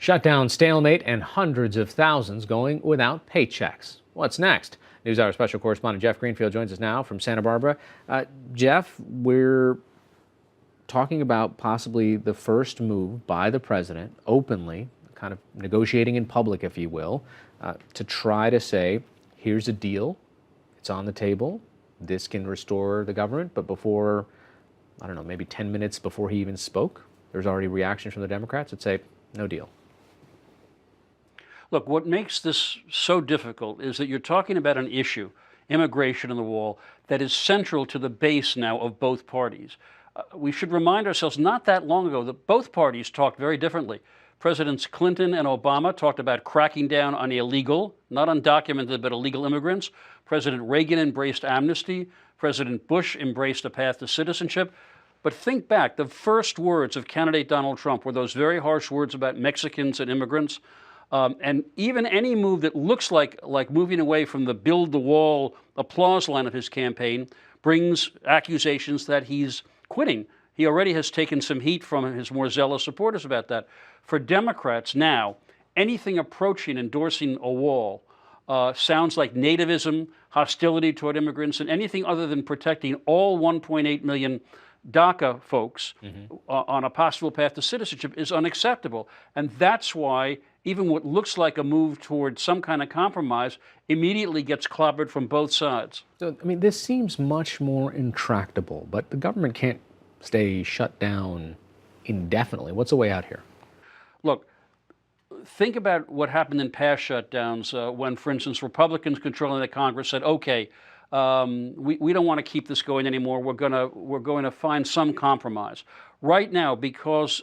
Shutdown, stalemate, and hundreds of thousands going without paychecks. What's next? NewsHour special correspondent Jeff Greenfield joins us now from Santa Barbara. Jeff, we're talking about possibly the first move by the president, openly, kind of negotiating in public, if you will, to try to say, here's a deal, it's on the table, this can restore the government, but before, I don't know, maybe 10 minutes before he even spoke, there's already reactions from the Democrats that say, no deal. Look, what makes this so difficult is that you're talking about an issue, immigration on the wall, that is central to the base now of both parties. We should remind ourselves not that long ago that both parties talked very differently. Presidents Clinton and Obama talked about cracking down on illegal, not undocumented, but illegal immigrants. President Reagan embraced amnesty. President Bush embraced a path to citizenship. But think back, the first words of candidate Donald Trump were those very harsh words about Mexicans and immigrants. And even any move that looks like moving away from the build the wall applause line of his campaign brings accusations that he's quitting. He already has taken some heat from his more zealous supporters about that. For Democrats now, anything approaching endorsing a wall sounds like nativism, hostility toward immigrants, and anything other than protecting all 1.8 million DACA folks on a possible path to citizenship is unacceptable. And that's why even what looks like a move toward some kind of compromise immediately gets clobbered from both sides. So, I mean, this seems much more intractable, but the government can't stay shut down indefinitely. What's the way out here? Look, think about what happened in past shutdowns when, for instance, Republicans controlling the Congress said, okay, we don't want to keep this going anymore. We're going to find some compromise. Right now, because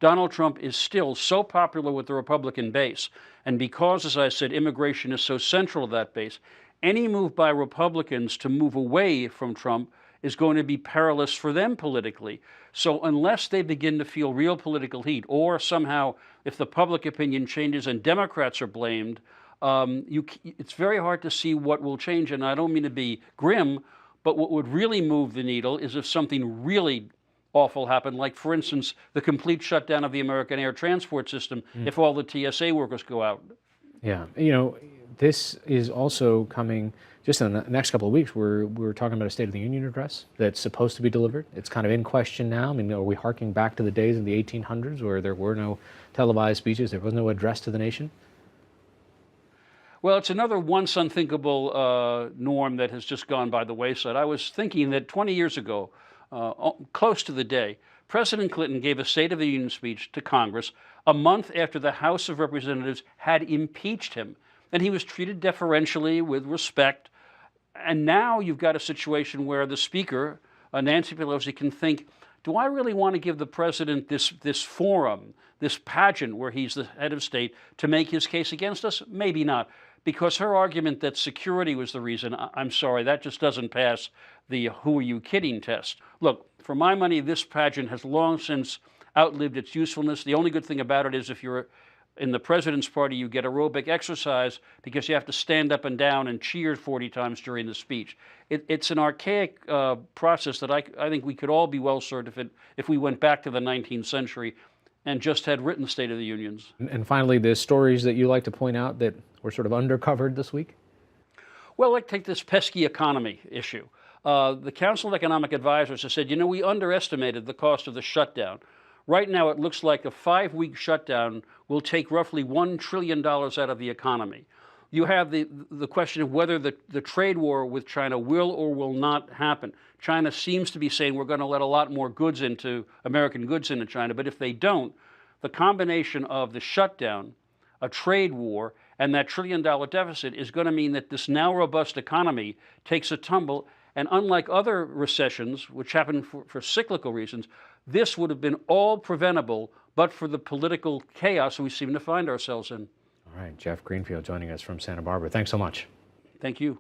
Donald Trump is still so popular with the Republican base, and because, as I said, immigration is so central to that base, any move by Republicans to move away from Trump is going to be perilous for them politically. So unless they begin to feel real political heat, or somehow if the public opinion changes and Democrats are blamed, it's very hard to see what will change. And I don't mean to be grim, but what would really move the needle is if something really awful happened, like, for instance, the complete shutdown of the American air transport system if all the TSA workers go out. Yeah, you know, this is also coming just in the next couple of weeks. We're talking about a State of the Union address that's supposed to be delivered. It's kind of in question now. I mean, are we harking back to the days in the 1800s where there were no televised speeches, there was no address to the nation? Well, it's another once unthinkable norm that has just gone by the wayside. I was thinking that 20 years ago, close to the day, President Clinton gave a State of the Union speech to Congress a month after the House of Representatives had impeached him. And he was treated deferentially with respect. And now you've got a situation where the Speaker, Nancy Pelosi, can think, do I really want to give the president this forum, this pageant where he's the head of state, to make his case against us? Maybe not. Because her argument that security was the reason, I'm sorry, that just doesn't pass the who are you kidding test. Look, for my money, this pageant has long since outlived its usefulness. The only good thing about it is if you're in the president's party, you get aerobic exercise because you have to stand up and down and cheer 40 times during the speech. It's an archaic process that I think we could all be well served if we went back to the 19th century and just had written State of the Unions. And finally, the stories that you like to point out that were sort of undercovered this week? Well, like take this pesky economy issue. The Council of Economic Advisors has said, you know, we underestimated the cost of the shutdown. Right now, it looks like a 5-week shutdown will take roughly $1 trillion out of the economy. You have the question of whether the trade war with China will or will not happen. China seems to be saying we're going to let a lot more goods into, American goods into China, but if they don't, the combination of the shutdown, a trade war, and that $1 trillion deficit is going to mean that this now robust economy takes a tumble. And unlike other recessions, which happen for cyclical reasons, this would have been all preventable but for the political chaos we seem to find ourselves in. All right, Jeff Greenfield joining us from Santa Barbara. Thanks so much. Thank you.